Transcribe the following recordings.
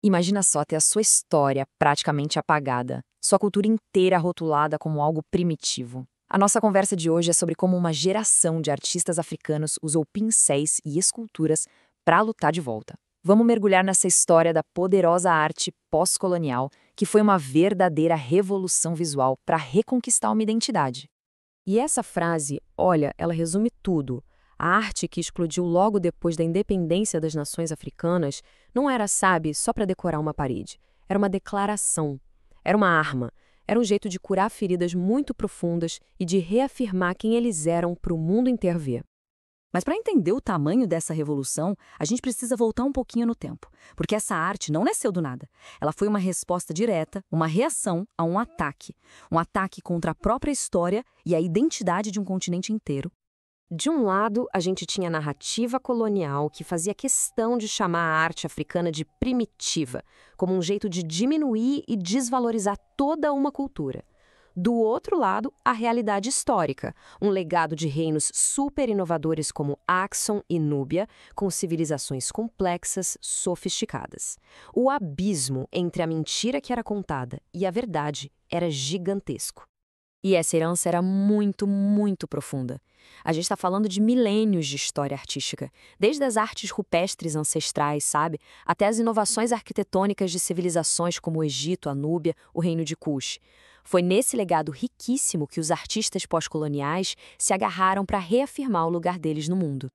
Imagina só ter a sua história praticamente apagada, sua cultura inteira rotulada como algo primitivo. A nossa conversa de hoje é sobre como uma geração de artistas africanos usou pincéis e esculturas para lutar de volta. Vamos mergulhar nessa história da poderosa arte pós-colonial, que foi uma verdadeira revolução visual para reconquistar uma identidade. E essa frase, olha, ela resume tudo. A arte que explodiu logo depois da independência das nações africanas não era, sabe, só para decorar uma parede. Era uma declaração. Era uma arma. Era um jeito de curar feridas muito profundas e de reafirmar quem eles eram para o mundo inteiro ver. Mas para entender o tamanho dessa revolução, a gente precisa voltar um pouquinho no tempo, porque essa arte não nasceu do nada. Ela foi uma resposta direta, uma reação a um ataque contra a própria história e a identidade de um continente inteiro. De um lado, a gente tinha a narrativa colonial que fazia questão de chamar a arte africana de primitiva, como um jeito de diminuir e desvalorizar toda uma cultura. Do outro lado, a realidade histórica, um legado de reinos super inovadores como Axum e Núbia, com civilizações complexas, sofisticadas. O abismo entre a mentira que era contada e a verdade era gigantesco. E essa herança era muito, muito profunda. A gente está falando de milênios de história artística, desde as artes rupestres ancestrais, sabe, até as inovações arquitetônicas de civilizações como o Egito, a Núbia, o Reino de Kush. Foi nesse legado riquíssimo que os artistas pós-coloniais se agarraram para reafirmar o lugar deles no mundo.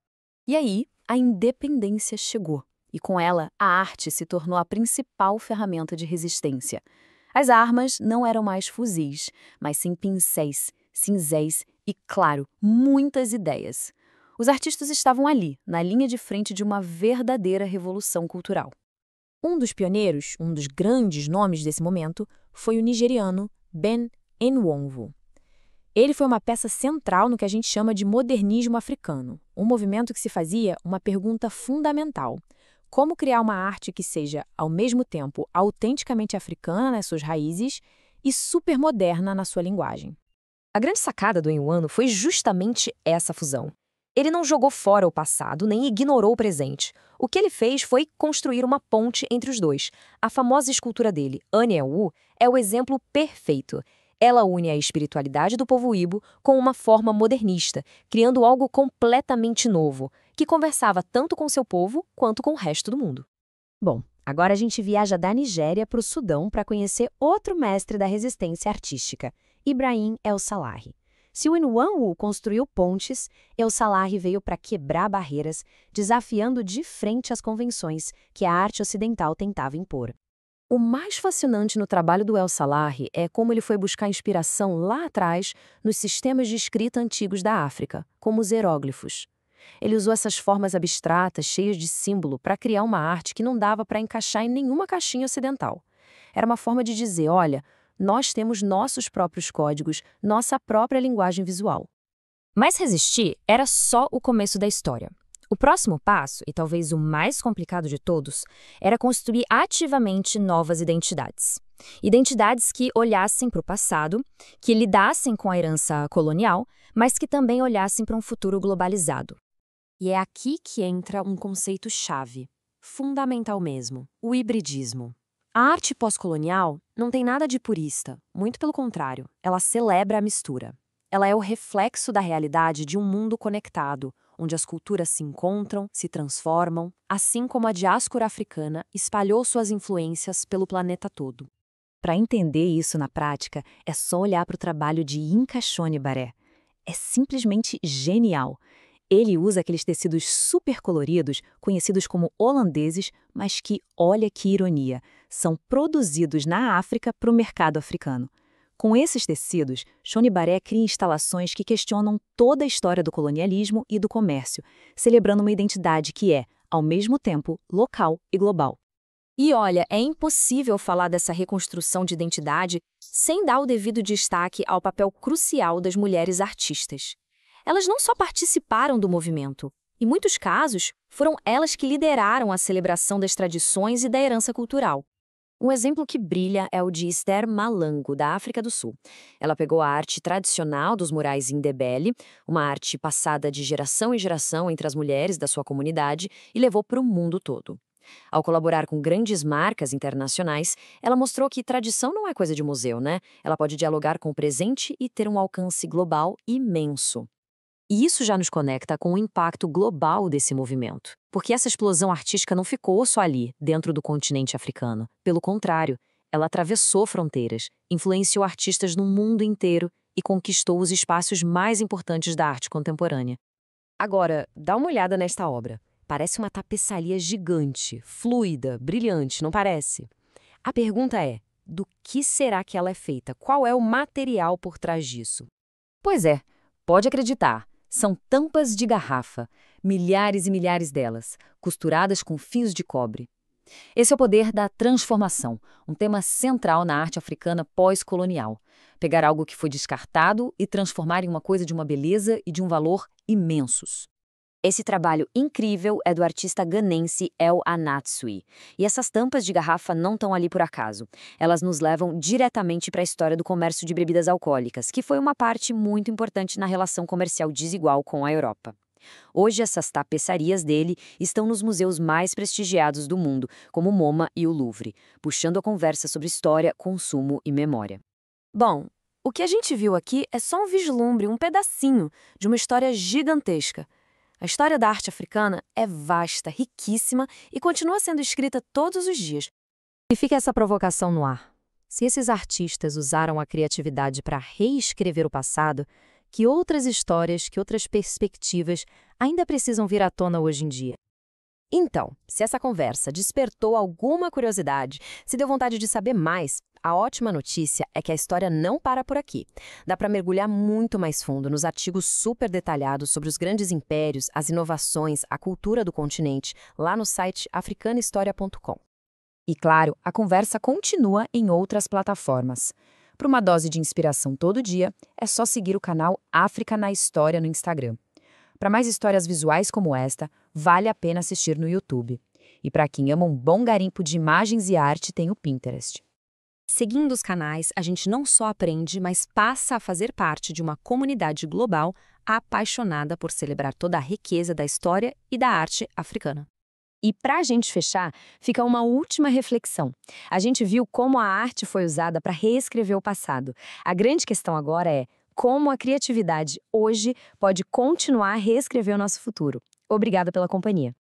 E aí, a independência chegou, e com ela, a arte se tornou a principal ferramenta de resistência. As armas não eram mais fuzis, mas sim pincéis, cinzéis e, claro, muitas ideias. Os artistas estavam ali, na linha de frente de uma verdadeira revolução cultural. Um dos pioneiros, um dos grandes nomes desse momento, foi o nigeriano Ben Nwonwu. Ele foi uma peça central no que a gente chama de modernismo africano, um movimento que se fazia uma pergunta fundamental: como criar uma arte que seja, ao mesmo tempo, autenticamente africana nas suas raízes e supermoderna na sua linguagem? A grande sacada do Nwonwu foi justamente essa fusão. Ele não jogou fora o passado nem ignorou o presente. O que ele fez foi construir uma ponte entre os dois. A famosa escultura dele, Anewu, é o exemplo perfeito. Ela une a espiritualidade do povo Ibo com uma forma modernista, criando algo completamente novo, que conversava tanto com seu povo quanto com o resto do mundo. Bom, agora a gente viaja da Nigéria para o Sudão para conhecer outro mestre da resistência artística, Ibrahim El Salahi. Se o Nwonwu construiu pontes, El Salahi veio para quebrar barreiras, desafiando de frente as convenções que a arte ocidental tentava impor. O mais fascinante no trabalho do El Salahi é como ele foi buscar inspiração lá atrás nos sistemas de escrita antigos da África, como os hieróglifos. Ele usou essas formas abstratas, cheias de símbolo, para criar uma arte que não dava para encaixar em nenhuma caixinha ocidental. Era uma forma de dizer, olha, nós temos nossos próprios códigos, nossa própria linguagem visual. Mas resistir era só o começo da história. O próximo passo, e talvez o mais complicado de todos, era construir ativamente novas identidades. Identidades que olhassem para o passado, que lidassem com a herança colonial, mas que também olhassem para um futuro globalizado. E é aqui que entra um conceito-chave, fundamental mesmo, o hibridismo. A arte pós-colonial não tem nada de purista, muito pelo contrário, ela celebra a mistura. Ela é o reflexo da realidade de um mundo conectado, onde as culturas se encontram, se transformam, assim como a diáspora africana espalhou suas influências pelo planeta todo. Para entender isso na prática, é só olhar para o trabalho de Inca Shone Baré. É simplesmente genial. Ele usa aqueles tecidos super coloridos, conhecidos como holandeses, mas que, olha que ironia, são produzidos na África para o mercado africano. Com esses tecidos, Shone Baré cria instalações que questionam toda a história do colonialismo e do comércio, celebrando uma identidade que é, ao mesmo tempo, local e global. E olha, é impossível falar dessa reconstrução de identidade sem dar o devido destaque ao papel crucial das mulheres artistas. Elas não só participaram do movimento, em muitos casos, foram elas que lideraram a celebração das tradições e da herança cultural. Um exemplo que brilha é o de Esther Malango, da África do Sul. Ela pegou a arte tradicional dos murais Ndebele, uma arte passada de geração em geração entre as mulheres da sua comunidade, e levou para o mundo todo. Ao colaborar com grandes marcas internacionais, ela mostrou que tradição não é coisa de museu, né? Ela pode dialogar com o presente e ter um alcance global imenso. E isso já nos conecta com o impacto global desse movimento. Porque essa explosão artística não ficou só ali, dentro do continente africano. Pelo contrário, ela atravessou fronteiras, influenciou artistas no mundo inteiro e conquistou os espaços mais importantes da arte contemporânea. Agora, dá uma olhada nesta obra. Parece uma tapeçaria gigante, fluida, brilhante, não parece? A pergunta é, do que será que ela é feita? Qual é o material por trás disso? Pois é, pode acreditar. São tampas de garrafa, milhares e milhares delas, costuradas com fios de cobre. Esse é o poder da transformação, um tema central na arte africana pós-colonial. Pegar algo que foi descartado e transformar em uma coisa de uma beleza e de um valor imensos. Esse trabalho incrível é do artista ganense El Anatsui. E essas tampas de garrafa não estão ali por acaso. Elas nos levam diretamente para a história do comércio de bebidas alcoólicas, que foi uma parte muito importante na relação comercial desigual com a Europa. Hoje, essas tapeçarias dele estão nos museus mais prestigiados do mundo, como o MoMA e o Louvre, puxando a conversa sobre história, consumo e memória. Bom, o que a gente viu aqui é só um vislumbre, um pedacinho de uma história gigantesca. A história da arte africana é vasta, riquíssima e continua sendo escrita todos os dias. E fica essa provocação no ar. Se esses artistas usaram a criatividade para reescrever o passado, que outras histórias, que outras perspectivas ainda precisam vir à tona hoje em dia? Então, se essa conversa despertou alguma curiosidade, se deu vontade de saber mais, a ótima notícia é que a história não para por aqui. Dá para mergulhar muito mais fundo nos artigos super detalhados sobre os grandes impérios, as inovações, a cultura do continente, lá no site africanahistoria.com. E claro, a conversa continua em outras plataformas. Para uma dose de inspiração todo dia, é só seguir o canal África na História no Instagram. Para mais histórias visuais como esta, vale a pena assistir no YouTube. E para quem ama um bom garimpo de imagens e arte, tem o Pinterest. Seguindo os canais, a gente não só aprende, mas passa a fazer parte de uma comunidade global apaixonada por celebrar toda a riqueza da história e da arte africana. E para a gente fechar, fica uma última reflexão. A gente viu como a arte foi usada para reescrever o passado. A grande questão agora é como a criatividade hoje pode continuar a reescrever o nosso futuro. Obrigada pela companhia.